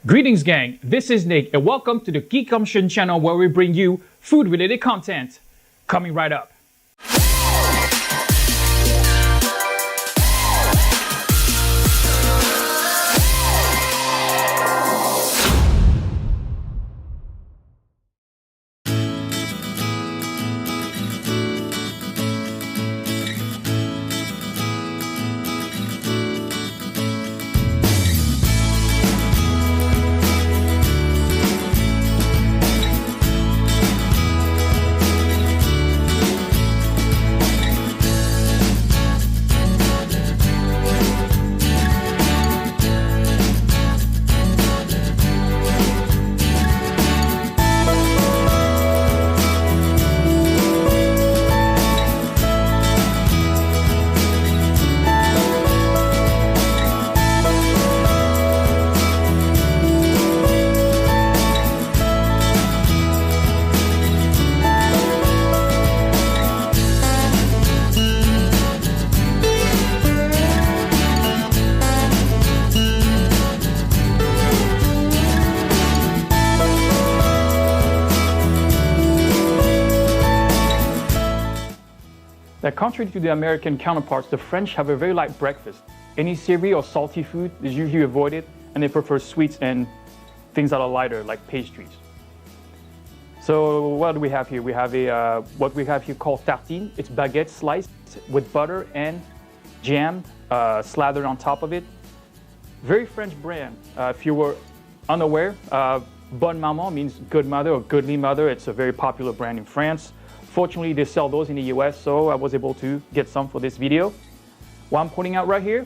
Greetings gang, this is Nick and welcome to the Geek Option channel where we bring you food related content. Coming right up. That contrary to the American counterparts, the French have a very light breakfast. Any savory or salty food is usually avoided, and they prefer sweets and things that are lighter, like pastries. So what do we have here? We have what we have here called tartine. It's baguette sliced with butter and jam slathered on top of it. Very French brand. If you were unaware, Bonne Maman means good mother or goodly mother. It's a very popular brand in France. Fortunately, they sell those in the US, so I was able to get some for this video. What I'm pointing out right here,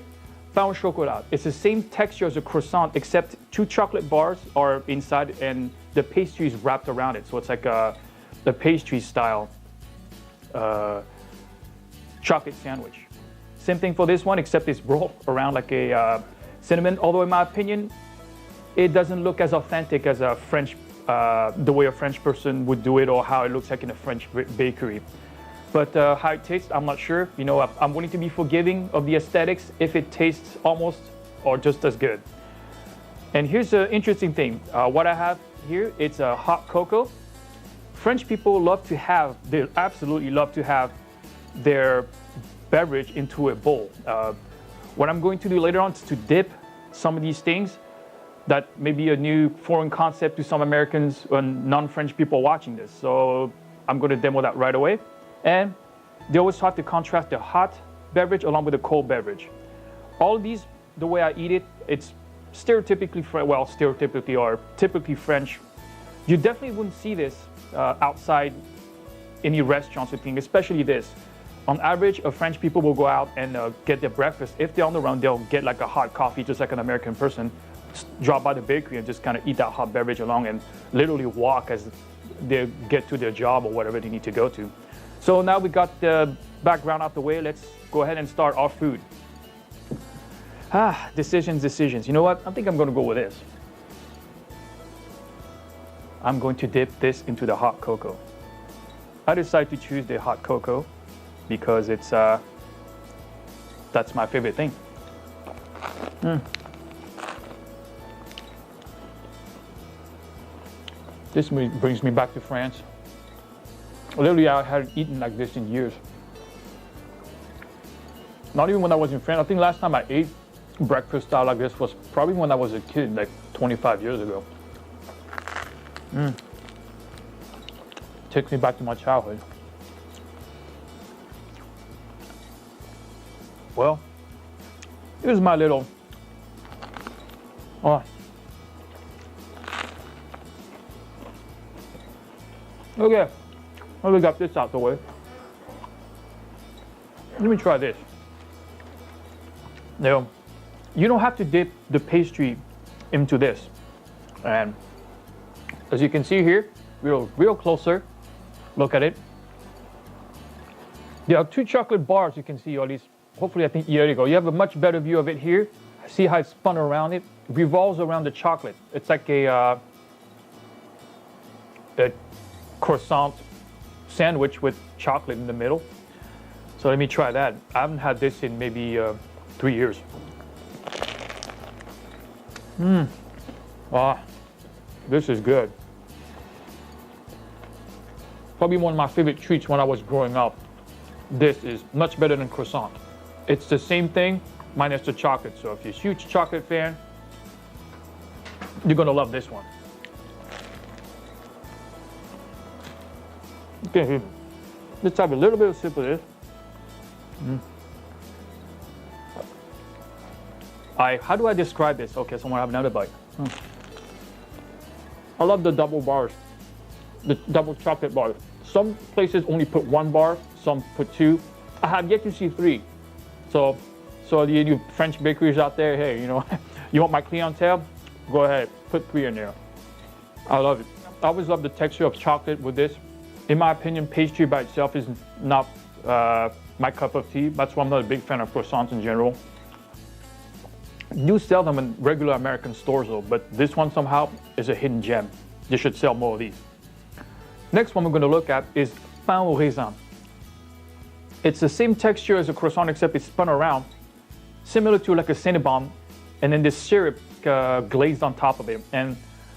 pain au chocolat. It's the same texture as a croissant, except 2 chocolate bars are inside and the pastry is wrapped around it. So it's like the pastry style chocolate sandwich. Same thing for this one, except it's rolled around like a cinnamon, although in my opinion, it doesn't look as authentic as a French the way a French person would do it or how it looks like in a French bakery. But how it tastes, I'm not sure. You know, I'm willing to be forgiving of the aesthetics if it tastes almost or just as good. And here's the interesting thing. What I have here, it's a hot cocoa. French people they absolutely love to have their beverage into a bowl. What I'm going to do later on is to dip some of these things. That may be a new foreign concept to some Americans and non-French people watching this. So I'm going to demo that right away. And they always have to contrast the hot beverage along with the cold beverage. All of these, the way I eat it, it's typically French. You definitely wouldn't see this outside any restaurants or things, especially this. On average, French people will go out and get their breakfast. If they're on the run, they'll get like a hot coffee, just like an American person. Drop by the bakery and just kind of eat that hot beverage along and literally walk as they get to their job or whatever they need to go to. So now we got the background out the way, let's go ahead and start our food. Decisions. You know what? I think I'm going to go with this. I'm going to dip this into the hot cocoa. I decided to choose the hot cocoa because it's that's my favorite thing. This brings me back to France. Literally, I hadn't eaten like this in years. Not even when I was in France. I think last time I ate breakfast style like this was probably when I was a kid, like 25 years ago. Takes me back to my childhood. Well, here's my little... Okay, well, we got this out the way. Let me try this. Now, you don't have to dip the pastry into this. And as you can see here, real closer, look at it. There are 2 chocolate bars you can see, or at least, hopefully I think, here you go. You have a much better view of it here. See how it's spun around it? It revolves around the chocolate. It's like a croissant sandwich with chocolate in the middle. So let me try that. I haven't had this in maybe 3 years. Ah, this is good. Probably one of my favorite treats when I was growing up. This is much better than croissant. It's the same thing, minus the chocolate. So if you're a huge chocolate fan, you're gonna love this one. Okay, let's have a little bit of sip of this. How do I describe this? Okay, so I'm gonna have another bite. I love the double bars, the double chocolate bars. Some places only put 1 bar, some put 2. I have yet to see 3. So you French bakeries out there, hey, you know, you want my clientele? Go ahead, put 3 in there. I love it. I always love the texture of chocolate with this. In my opinion, pastry by itself is not my cup of tea. That's why I'm not a big fan of croissants in general. You sell them in regular American stores though, but this one somehow is a hidden gem. They should sell more of these. Next one we're going to look at is pain au raisin. It's the same texture as a croissant except it's spun around, similar to like a Cinnabon, and then this syrup glazed on top of it. And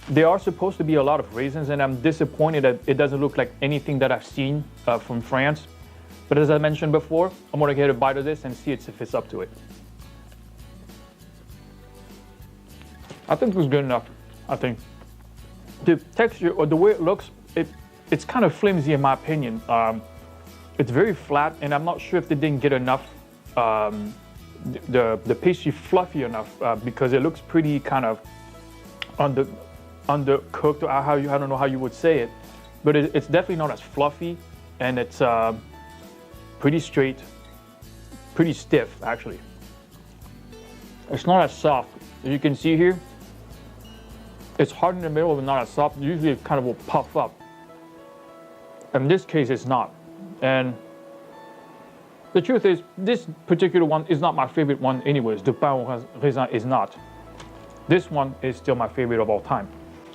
there are supposed to be a lot of raisins, and I'm disappointed that it doesn't look like anything that I've seen from France. But as I mentioned before, I'm going to get a bite of this and see if it's up to it. I think it was good enough. I think the texture or the way it looks, it's kind of flimsy in my opinion. It's very flat, and I'm not sure if they didn't get enough the pastry fluffy enough because it looks pretty kind of undercooked. Or I don't know how you would say it, but it's definitely not as fluffy, and it's pretty straight, pretty stiff actually. It's not as soft. As you can see here, it's hard in the middle but not as soft. Usually it kind of will puff up. In this case, it's not. And the truth is, this particular one is not my favorite one anyways. The pain au raisin is not. This one is still my favorite of all time.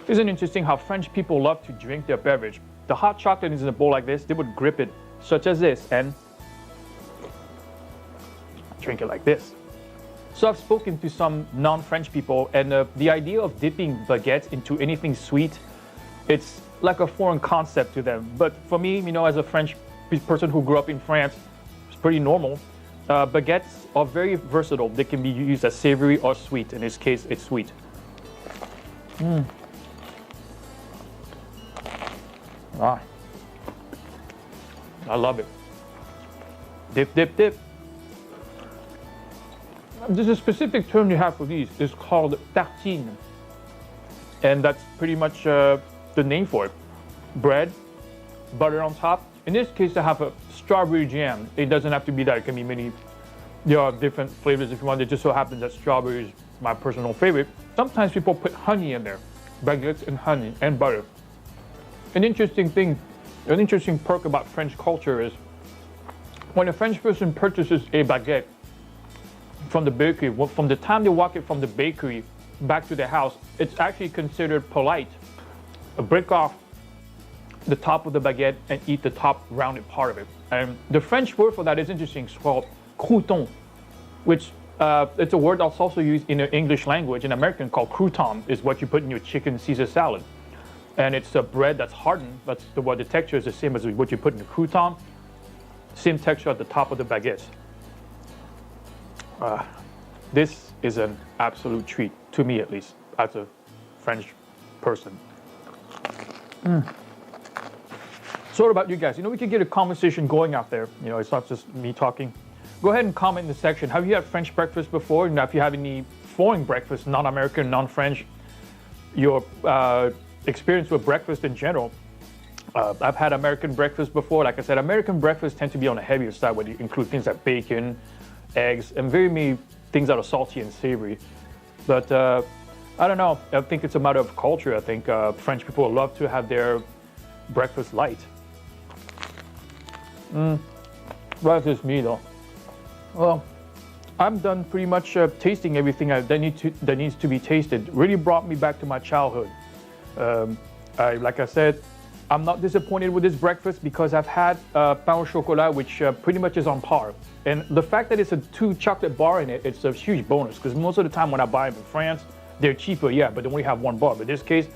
Isn't it interesting how French people love to drink their beverage? The hot chocolate is in a bowl like this. They would grip it such as this and drink it like this. So I've spoken to some non-French people, and the idea of dipping baguettes into anything sweet, it's like a foreign concept to them. But for me, you know, as a French person who grew up in France, it's pretty normal. Baguettes are very versatile. They can be used as savory or sweet. In this case, it's sweet. Ah, I love it. Dip, dip, dip. There's a specific term you have for these. It's called tartine. And that's pretty much the name for it. Bread, butter on top. In this case, I have a strawberry jam. It doesn't have to be that. It can be many. There are different flavors if you want. It just so happens that strawberry is my personal favorite. Sometimes people put honey in there. Baguettes and honey and butter. An interesting thing, an interesting perk about French culture is when a French person purchases a baguette from the bakery, from the time they walk it from the bakery back to their house, it's actually considered polite to break off the top of the baguette and eat the top rounded part of it. And the French word for that is interesting. It's called crouton, which it's a word that's also used in the English language. In American, called crouton is what you put in your chicken Caesar salad. And it's a bread that's hardened. That's the texture is the same as what you put in the crouton. Same texture at the top of the baguette. This is an absolute treat, to me at least, as a French person. So what about you guys? You know, we could get a conversation going out there. You know, it's not just me talking. Go ahead and comment in the section. Have you had French breakfast before? And if you have any foreign breakfast, non-American, non-French, your experience with breakfast in general. I've had American breakfast before. Like I said, American breakfast tend to be on the heavier side, where you include things like bacon, eggs, and very many things that are salty and savory. But I don't know. I think it's a matter of culture. I think French people love to have their breakfast light. That's just me, though. Well, I'm done pretty much tasting everything that needs to be tasted. Really brought me back to my childhood. Like I said, I'm not disappointed with this breakfast because I've had pain au chocolat, which pretty much is on par. And the fact that it's a 2 chocolate bar in it, it's a huge bonus because most of the time when I buy them in France, They're cheaper, yeah, but they only have 1 bar. But in this case,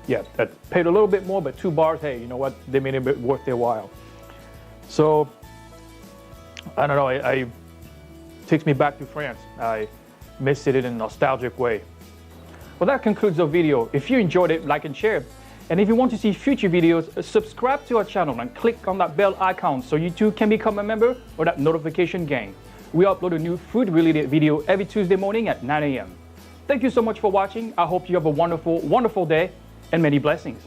yeah, that paid a little bit more, but 2 bars, hey, you know what? They made it worth their while. So, I don't know, it takes me back to France. I miss it in a nostalgic way. Well, that concludes the video. If you enjoyed it, like and share. And if you want to see future videos, subscribe to our channel and click on that bell icon so you too can become a member of that notification gang. We upload a new food-related video every Tuesday morning at 9 a.m. Thank you so much for watching. I hope you have a wonderful, wonderful day and many blessings.